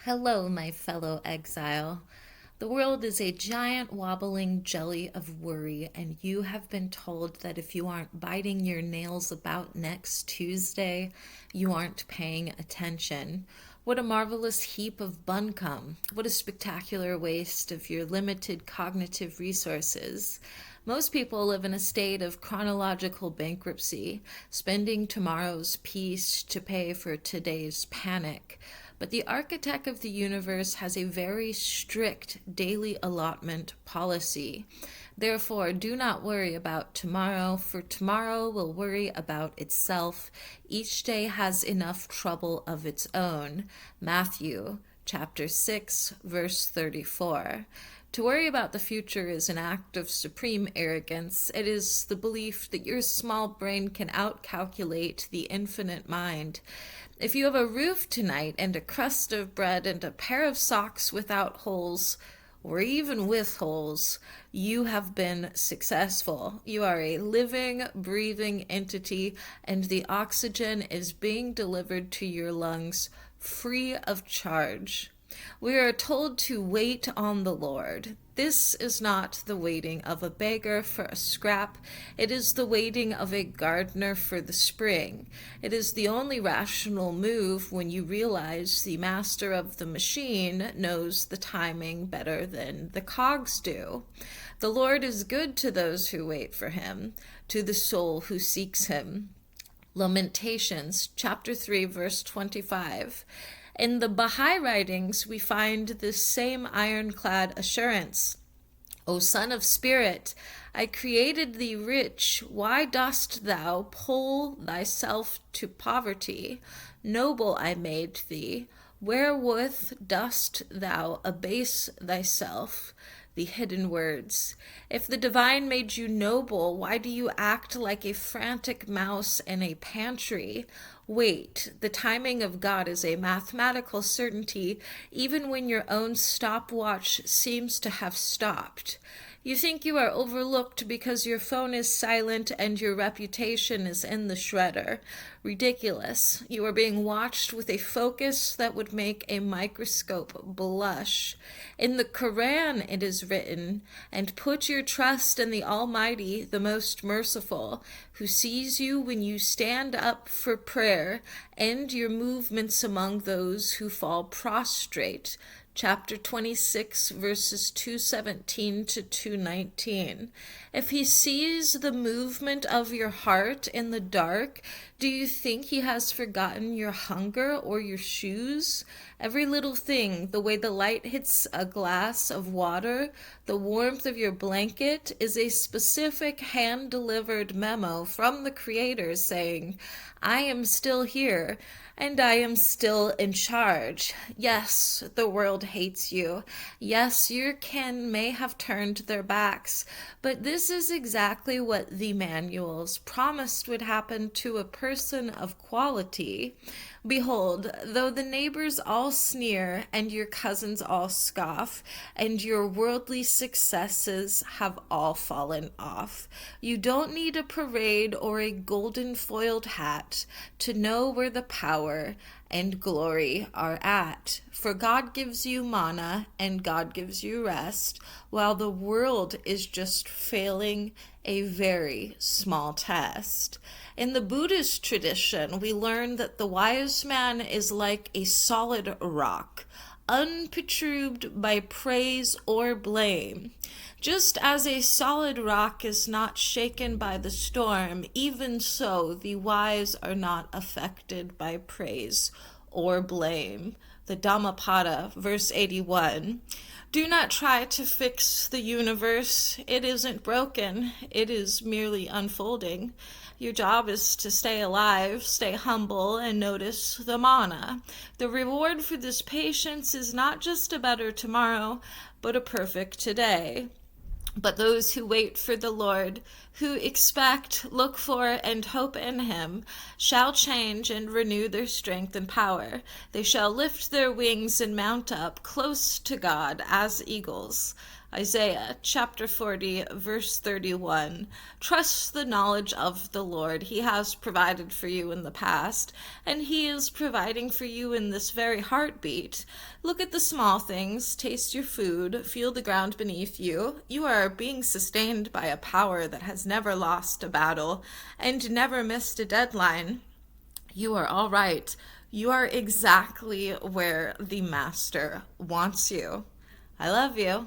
Hello, my fellow exile. The world is a giant wobbling jelly of worry, and you have been told that if you aren't biting your nails about next Tuesday, you aren't paying attention. What a marvelous heap of buncombe. What a spectacular waste of your limited cognitive resources. Most people live in a state of chronological bankruptcy, spending tomorrow's peace to pay for today's panic. But the architect of the universe has a very strict daily allotment policy. Therefore, do not worry about tomorrow, for tomorrow will worry about itself. Each day has enough trouble of its own. Matthew chapter 6, verse 34. To worry about the future is an act of supreme arrogance. It is the belief that your small brain can outcalculate the infinite mind. If you have a roof tonight and a crust of bread and a pair of socks without holes, or even with holes, you have been successful. You are a living, breathing entity, and the oxygen is being delivered to your lungs free of charge. We are told to wait on the Lord. This is not the waiting of a beggar for a scrap. It is the waiting of a gardener for the spring. It is the only rational move when you realize the master of the machine knows the timing better than the cogs do. The Lord is good to those who wait for him, to the soul who seeks him. Lamentations, chapter 3, verse 25. In the Baha'i writings, we find this same ironclad assurance. O Son of Spirit, I created thee rich. Why dost thou pull thyself to poverty? Noble I made thee. Wherewith dost thou abase thyself? The hidden words. If the divine made you noble, why do you act like a frantic mouse in a pantry? Wait, the timing of God is a mathematical certainty, even when your own stopwatch seems to have stopped. You think you are overlooked because your phone is silent and your reputation is in the shredder. Ridiculous. You are being watched with a focus that would make a microscope blush. In the Quran it is written, and put your trust in the Almighty, the most merciful, who sees you when you stand up for prayer, and your movements among those who fall prostrate. Chapter 26, verses 217 to 219. If he sees the movement of your heart in the dark, do you think he has forgotten your hunger or your shoes? Every little thing, the way the light hits a glass of water, the warmth of your blanket, is a specific hand-delivered memo from the Creator saying, I am still here, and I am still in charge. Yes, the world hates you. Yes, your kin may have turned their backs, but this is exactly what the manuals promised would happen to a person of quality. Behold, though the neighbors all sneer, and your cousins all scoff, and your worldly successes have all fallen off, you don't need a parade or a golden foiled hat to know where the power and glory are at. For God gives you manna, and God gives you rest, while the world is just failing a very small test. In the Buddhist tradition, we learn that the wise man is like a solid rock, unperturbed by praise or blame. Just as a solid rock is not shaken by the storm, even so the wise are not affected by praise or blame. The Dhammapada, verse 81. Do not try to fix the universe. It isn't broken. It is merely unfolding. Your job is to stay alive, stay humble, and notice the manna. The reward for this patience is not just a better tomorrow, but a perfect today. But those who wait for the Lord, who expect, look for, and hope in him, shall change and renew their strength and power. They shall lift their wings and mount up close to God as eagles. Isaiah chapter 40, verse 31. Trust the knowledge of the Lord. He has provided for you in the past, and He is providing for you in this very heartbeat. Look at the small things, taste your food, feel the ground beneath you. You are being sustained by a power that has never lost a battle and never missed a deadline. You are all right. You are exactly where the Master wants you. I love you.